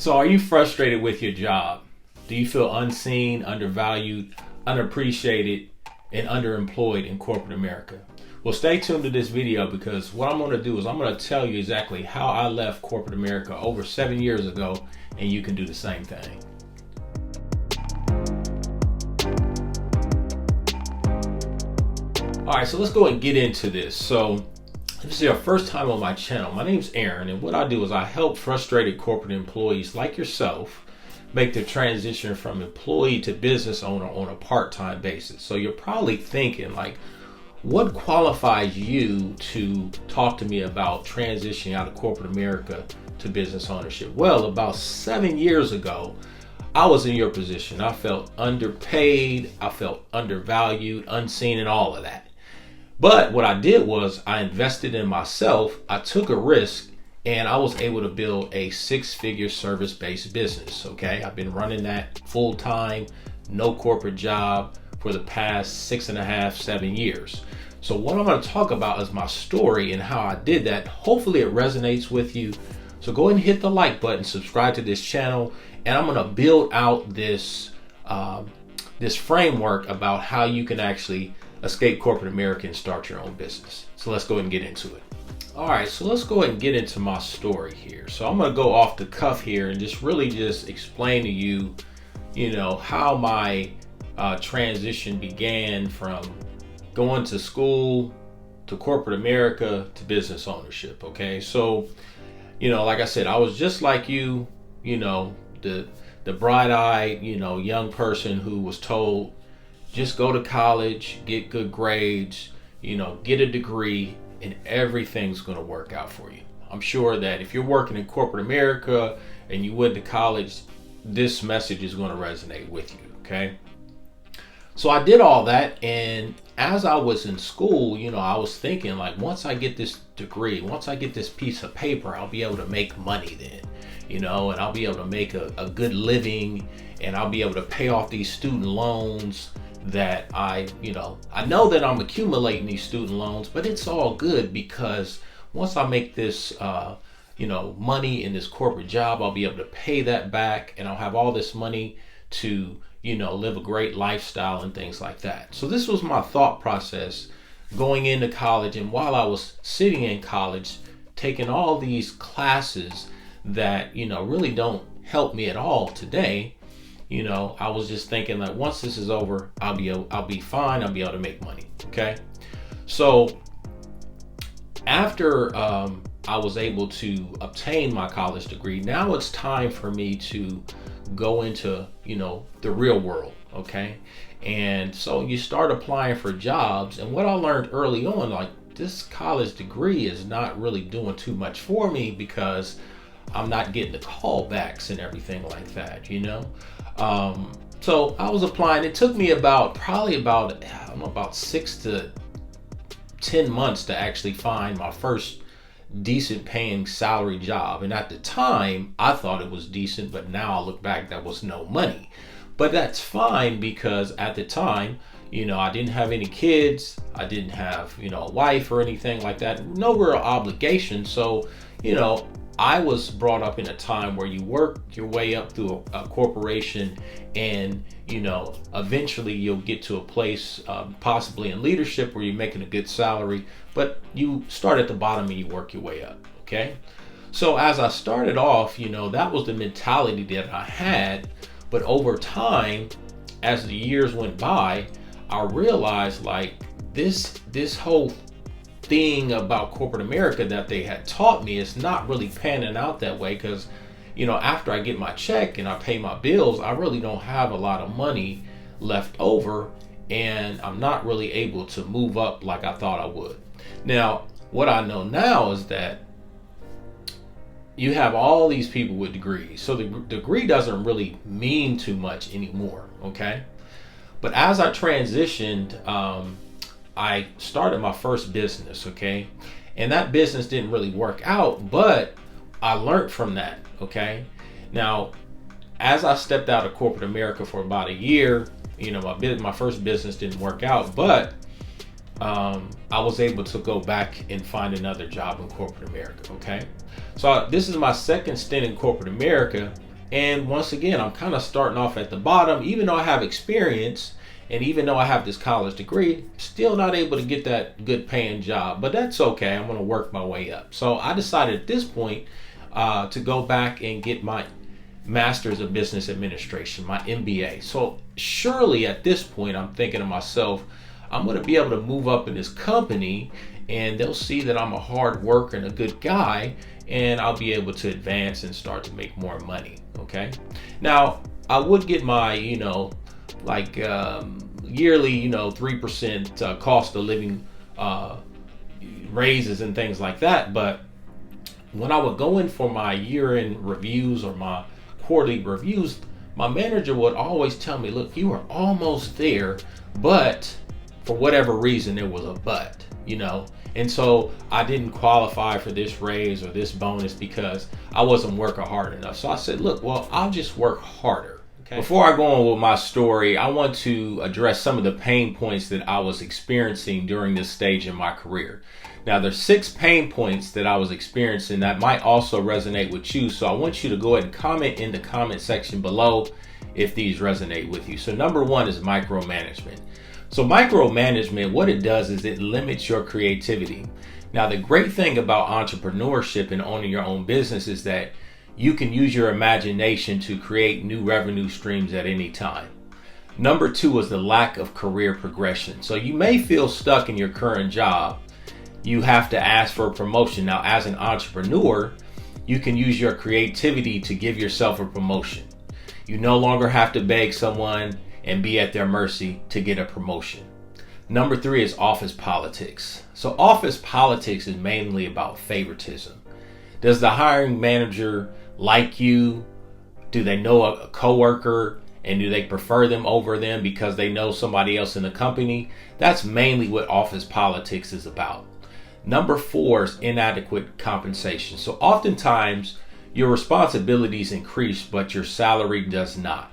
So are you frustrated with your job? Do you feel unseen, undervalued, unappreciated, and underemployed in corporate America? Well, stay tuned to this video, because what I'm going to do is I'm going to tell you exactly how I left corporate America over 7 years ago, and you can do the same thing. All right, so let's go and get into this. So this is your first time on my channel. My name's Aaron, and what I do is I help frustrated corporate employees like yourself make the transition from employee to business owner on a part-time basis. So you're probably thinking, like, what qualifies you to talk to me about transitioning out of corporate America to business ownership? Well, about 7 years ago, I was in your position. I felt underpaid, I felt undervalued, unseen, and all of that. But what I did was I invested in myself, I took a risk, and I was able to build a 6-figure service-based business, okay? I've been running that full-time, no corporate job for the past 6.5, 7 years. So what I'm gonna talk about is my story and how I did that. Hopefully it resonates with you. So go ahead and hit the like button, subscribe to this channel, and I'm gonna build out this, this framework about how you can actually escape corporate America and start your own business. So let's go ahead and get into it. All right, so let's go ahead and get into my story here. So I'm gonna go off the cuff here and just really just explain to you, how my transition began from going to school to corporate America to business ownership, okay? So, like I said, I was just like you, the bright-eyed, young person who was told, just go to college, get good grades, get a degree, and everything's going to work out for you. I'm sure that if you're working in corporate America and you went to college, this message is going to resonate with you, okay? So I did all that, and as I was in school, I was thinking, like, once I get this degree, once I get this piece of paper, I'll be able to make money then, and I'll be able to make a good living, and I'll be able to pay off these student loans that I know that I'm accumulating these student loans, but it's all good because once I make this, money in this corporate job, I'll be able to pay that back, and I'll have all this money to, live a great lifestyle and things like that. So this was my thought process going into college. And while I was sitting in college, taking all these classes that, really don't help me at all today, I was just thinking that once this is over, I'll be fine. I'll be able to make money. Okay. So after I was able to obtain my college degree, now it's time for me to go into, the real world. Okay. And so you start applying for jobs. And what I learned early on, like, this college degree is not really doing too much for me because I'm not getting the callbacks and everything like that, So I was applying. It took me about 6 to 10 months to actually find my first decent paying salary job. And at the time, I thought it was decent, but now I look back, that was no money. But that's fine because at the time, I didn't have any kids. I didn't have, a wife or anything like that. No real obligation. So, I was brought up in a time where you work your way up through a corporation, and eventually you'll get to a place possibly in leadership where you're making a good salary, but you start at the bottom and you work your way up. Okay, so as I started off, that was the mentality that I had. But over time, as the years went by, I realized, like, this whole thing about corporate America that they had taught me is not really panning out that way, because after I get my check and I pay my bills, I really don't have a lot of money left over, and I'm not really able to move up like I thought I would. Now, what I know now is that you have all these people with degrees, so the degree doesn't really mean too much anymore, okay? But as I transitioned, I started my first business, okay? And that business didn't really work out, but I learned from that, okay? Now, as I stepped out of corporate America for about a year, my first business didn't work out, but I was able to go back and find another job in corporate America, okay? So this is my second stint in corporate America, And once again, I'm kind of starting off at the bottom. Even though I have experience and even though I have this college degree, still not able to get that good paying job. But that's okay. I'm going to work my way up. So I decided at this point to go back and get my Master's of Business Administration, my MBA. So surely at this point, I'm thinking to myself, I'm going to be able to move up in this company and they'll see that I'm a hard worker and a good guy, and I'll be able to advance and start to make more money. Okay. Now I would get my, yearly, 3% cost of living raises and things like that. But when I would go in for my year-end reviews or my quarterly reviews, my manager would always tell me, look, you are almost there, but for whatever reason, there was a but, and so I didn't qualify for this raise or this bonus because I wasn't working hard enough. So I said, look, well, I'll just work harder. Okay. Before I go on with my story, I want to address some of the pain points that I was experiencing during this stage in my career. Now, there's 6 pain points that I was experiencing that might also resonate with you. So I want you to go ahead and comment in the comment section below if these resonate with you. So number 1 is micromanagement. So micromanagement, what it does is it limits your creativity. Now, the great thing about entrepreneurship and owning your own business is that you can use your imagination to create new revenue streams at any time. Number 2 is the lack of career progression. So you may feel stuck in your current job. You have to ask for a promotion. Now, as an entrepreneur, you can use your creativity to give yourself a promotion. You no longer have to beg someone and be at their mercy to get a promotion. Number 3 is office politics. So office politics is mainly about favoritism. Does the hiring manager like you? Do they know a coworker? And do they prefer them over them because they know somebody else in the company? That's mainly what office politics is about. Number 4 is inadequate compensation. So oftentimes your responsibilities increase, but your salary does not.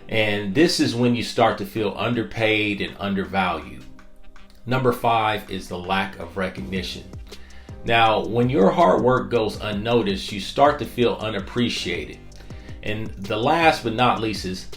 And this is when you start to feel underpaid and undervalued. Number 5 is the lack of recognition. Now, when your hard work goes unnoticed, you start to feel unappreciated. And the last but not least is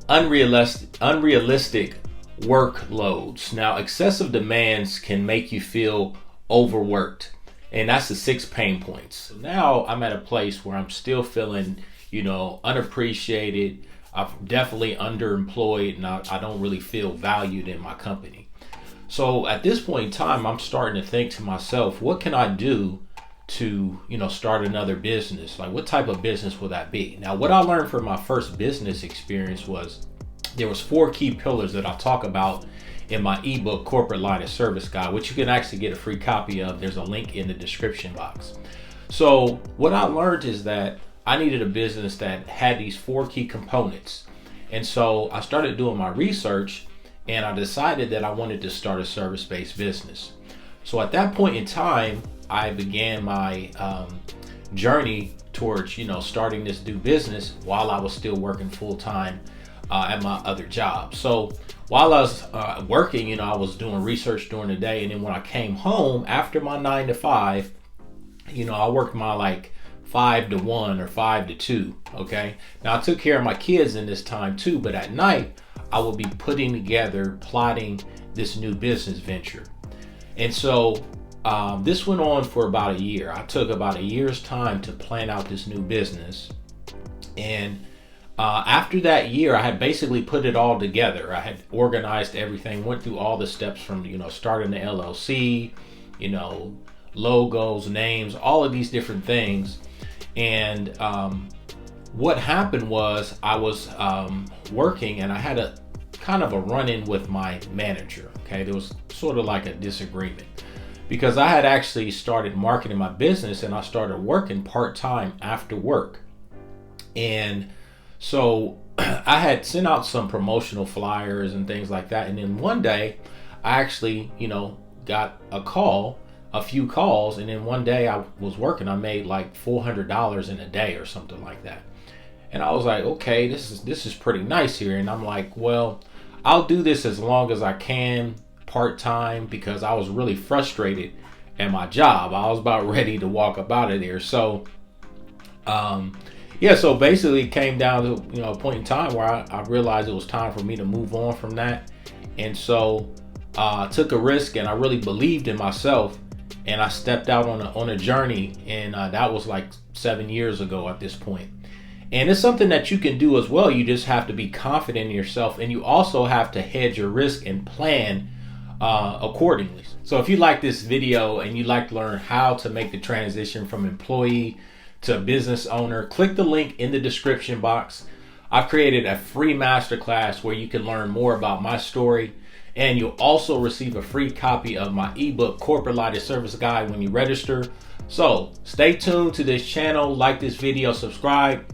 unrealistic workloads. Now, excessive demands can make you feel overworked. And that's the 6 pain points. So now I'm at a place where I'm still feeling, unappreciated. I'm definitely underemployed, and I don't really feel valued in my company. So at this point in time, I'm starting to think to myself, what can I do to, start another business? Like, what type of business will that be? Now, what I learned from my first business experience was there was 4 key pillars that I talk about in my ebook, Corporate Line of Service Guide, which you can actually get a free copy of. There's a link in the description box. So what I learned is that I needed a business that had these 4 key components. And so I started doing my research and I decided that I wanted to start a service-based business. So at that point in time, I began my journey towards, starting this new business while I was still working full-time at my other job. So while I was working, I was doing research during the day. And then when I came home after my 9 to 5, I worked my 5 to 1 or 5 to 2. Okay. Now I took care of my kids in this time too, but at night I would be putting together, plotting this new business venture. And so this went on for about a year. I took about a year's time to plan out this new business. And after that year, I had basically put it all together. I had organized everything, went through all the steps from, starting the LLC, logos, names, all of these different things. And what happened was I was working and I had a kind of a run-in with my manager. Okay, there was sort of like a disagreement because I had actually started marketing my business and I started working part-time after work. And so I had sent out some promotional flyers and things like that. And then one day I actually, got a few calls. And then one day I was working, I made like $400 in a day or something like that. And I was like, okay, this is pretty nice here. And I'm like, well, I'll do this as long as I can part-time because I was really frustrated at my job. I was about ready to walk up out of there. So, Yeah, so basically it came down to, a point in time where I realized it was time for me to move on from that. And so I took a risk, and I really believed in myself, and I stepped out on a journey, and that was like 7 years ago at this point. And it's something that you can do as well. You just have to be confident in yourself, and you also have to hedge your risk and plan accordingly. So if you like this video and you'd like to learn how to make the transition from employee to business owner, click the link in the description box. I've created a free masterclass where you can learn more about my story, and you'll also receive a free copy of my ebook, Corporate Lighted Service Guide, when you register. So stay tuned to this channel, like this video, subscribe.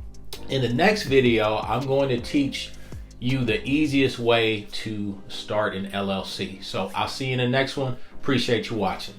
In the next video, I'm going to teach you the easiest way to start an LLC. So I'll see you in the next one. Appreciate you watching.